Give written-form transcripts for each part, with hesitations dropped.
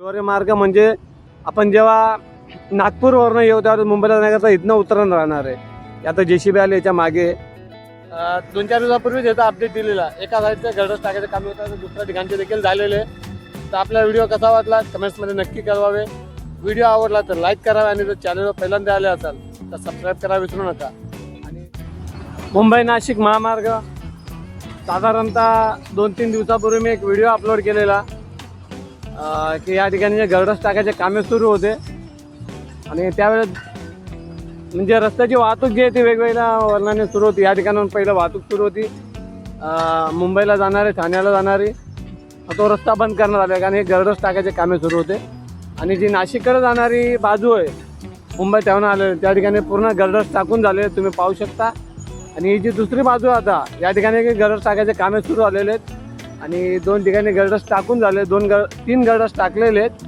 Victoria मार्ग म्हणजे आपण जेव्हा नागपूरवरनं येऊ तेव्हा मुंबईला जाण्याकरता इथनं उतरण राहणार आहे. आता JCB आले याच्या मागे 2-4 दिवसापूर्वीच याचा अपडेट दिलेला. एका साईडचं गडस टाकायचं काम होतं, दुसऱ्या ठिकाणचे देखील झालेले. तर आपला व्हिडिओ कसा वाटला कमेंट्समध्ये नक्की कळवावे. व्हिडिओ आवडला तर लाईक करावे आणि जर चॅनलवर पहिल्यांदा आले असाल तर सबस्क्राईब करायला विसरू नका. आणि मुंबई नाशिक महामार्ग साधारणतः 2-3 दिवसापूर्वी मी एक व्हिडिओ अपलोड केलेला की या ठिकाणी जे गडस टाकायचे कामे सुरू होते आणि त्यावेळेस म्हणजे रस्त्याची वाहतूक जी आहे ती वेगवेगळ्या वर्णाने सुरू होती. या ठिकाणाहून पहिलं वाहतूक सुरू होती मुंबईला जाणारे, ठाण्याला जाणारी. तो रस्ता बंद करण्यात आला कारण हे गडस टाकायचे कामे सुरू होते. आणि जी नाशिककडे जाणारी बाजू आहे मुंबई त्याहून आलेली त्या ठिकाणी पूर्ण गडस टाकून झाले तुम्ही पाहू शकता. आणि ही जी दुसरी बाजू आता या ठिकाणी गडस टाकायचे कामे सुरू झालेले आहेत आणि 2 ठिकाणी गडस टाकून झाले. 3 गडस टाकलेले आहेत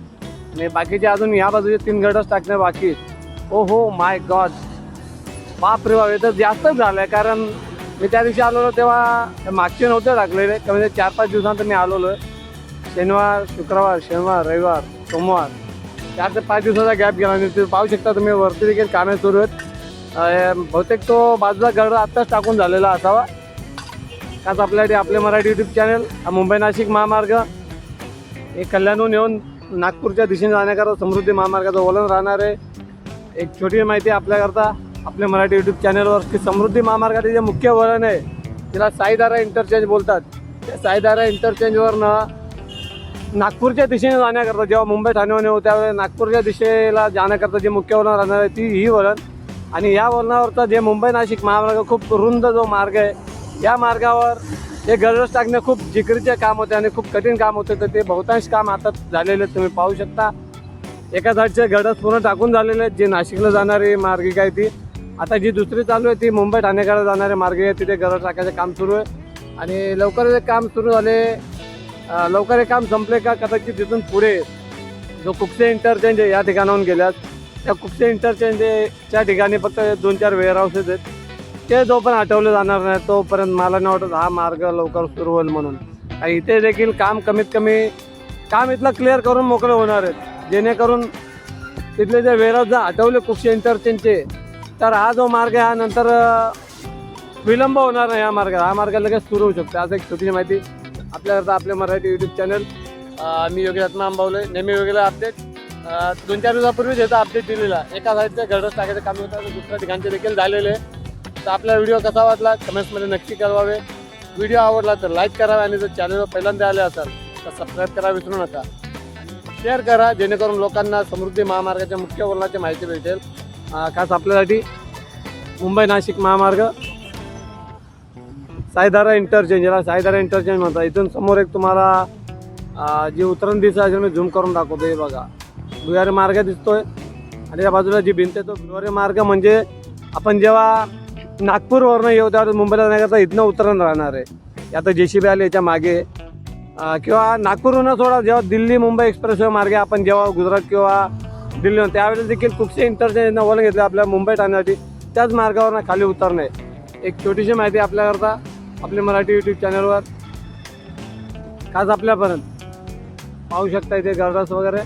आणि बाकीचे अजून या बाजूचे 3 गडस टाकणे बाकी आहेत. ओ हो माय गॉड, बाप रे बाप, हे तर जास्तच झालं आहे. कारण मी त्या दिवशी आलेलो तेव्हा मागचे नव्हते टाकलेले. म्हणजे 4-5 दिवसांत मी आलेलो आहे. शनिवार, शुक्रवार, शनिवार, रविवार, सोमवार 4 ते 5 दिवसाचा गॅप गेला. आणि ते पाहू शकता तुम्ही वरती देखील कामे सुरू आहेत. बहुतेक तो बाजूला गड आत्ताच टाकून झालेला असावा. काच आपल्यासाठी आपले मराठी यूट्यूब चॅनल मुंबई नाशिक महामार्ग हे कल्याणहून येऊन नागपूरच्या दिशेने जाण्याकरता समृद्धी महामार्गाचं वळण राहणार आहे. एक छोटी माहिती आपल्याकरता आपल्या मराठी यूट्यूब चॅनलवर की समृद्धी महामार्गाचे जे मुख्य वळण आहे तिला साईदारा इंटरचेंज बोलतात. त्या साईदारा इंटरचेंजवरनं नागपूरच्या दिशेने जाण्याकरता जेव्हा मुंबई ठाण्याहून येऊ त्यावेळेस नागपूरच्या दिशेला जाण्याकरता जे मुख्य वळण राहणार आहे ती ही वळण. आणि या वळणावरचा जे मुंबई नाशिक महामार्ग खूप रुंद जो मार्ग आहे या मार्गावर हे गडस टाकणे खूप जिकरीचे काम होते आणि खूप कठीण काम होते. तर ते बहुतांश काम आता झालेले तुम्ही पाहू शकता. एका साईडचे गडस पूर्ण टाकून झालेले आहेत. जे नाशिकला जाणारी मार्गिका आहे ती आता जी दुसरी चालू आहे ती मुंबई ठाणेकडे जाणारे मार्ग आहे तिथे गडस टाकायचं काम सुरू आहे. आणि लवकर हे काम सुरू झाले, लवकर हे काम संपले का कदाचित तिथून पुढे जो कुपसे इंटरचेंज आहे या ठिकाणाहून गेल्यास त्या कुपसे इंटरचेंजच्या ठिकाणी फक्त 2-4 वेअरहाऊसेस आहेत. ते जोपर्यंत हटवले जाणार नाही तोपर्यंत मला नाही वाटत हा मार्ग लवकर सुरू होईल म्हणून. आणि इथे देखील काम कमीत कमी काम इथलं क्लिअर करून मोकळे होणार आहेत जेणेकरून तिथले जे वेअरहाऊस जर हटवले कुपसे इंटरचेंजचे तर हा जो मार्ग आहे हा नंतर विलंब होणार नाही. हा मार्ग लगेच सुरू होऊ शकतो. असं एक छोटीशी माहिती आपल्याकरता आपले मराठी यूट्यूब चॅनल मी योगी रत्ना आंबावले नेहमी वेगवेगळा अपडेट 2-4 दिवसापूर्वीच याचा अपडेट दिलेला. एका साईडचं गडस टाकायचं काम होतं दुसऱ्या ठिकाणचे देखील झालेले. तर आपला व्हिडिओ कसा वाटला कमेंट्समध्ये नक्की कळवावे. व्हिडिओ आवडला तर लाईक करावे आणि जर चॅनलवर पहिल्यांदा आले असाल तर सबस्क्राईब करायला विसरू नका. शेअर करा जेणेकरून लोकांना समृद्धी महामार्गाच्या मुख्य वळणाची माहिती भेटेल. खास आपल्यासाठी मुंबई नाशिक महामार्ग साईदारा इंटरचेंज, याला साईदारा इंटरचेंज म्हणतात. इथून समोर एक तुम्हाला जी उतरण दिसत असेल मी झूम करून दाखवतो. हे बघा भुयारी मार्ग दिसतोय आणि त्या बाजूला जी भिंत आहे तो भुयारी मार्ग म्हणजे आपण जेव्हा नागपूरवरनं येऊ त्यावेळेस मुंबईला जाण्याकरता इथनं उतरण राहणार आहे. आता JCB आले याच्या मागे किंवा नागपूरहून सोडा जेव्हा दिल्ली मुंबई एक्सप्रेसवे मार्गे आपण जेव्हा गुजरात किंवा दिल्ली त्यावेळेस देखील कुपसे इंटरचेंजनं वळण घेतलं आपल्या मुंबई ठाण्यासाठी त्याच मार्गावरनं खाली उतरणे. एक छोटीशी माहिती आपल्याकरता आपले मराठी यूट्यूब चॅनलवर खास आपल्यापर्यंत पाहू शकता. इथे गडस वगैरे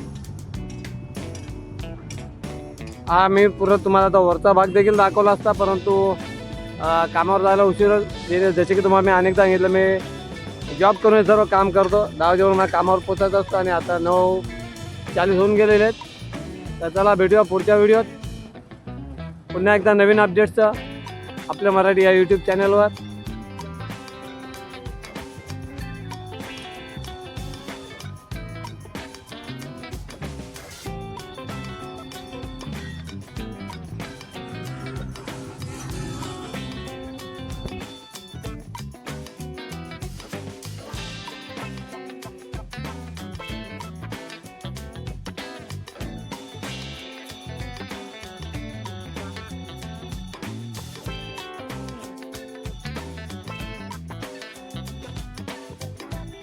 हा मी पुरं तुम्हाला आता वरचा भाग देखील दाखवला असता परंतु कामावर जायला उशीर. जसे की तुम्हाला मी अनेकदा सांगितलं मी जॉब करून सर्व काम करतो. 10 वाजेवर मला कामावर पोचायचं असतं आणि आता 9:40 होऊन गेलेले आहेत. तर चला भेटूया पुढच्या व्हिडिओत पुन्हा एकदा नवीन अपडेट्सचं आपल्या मराठी या यूट्यूब चॅनलवर.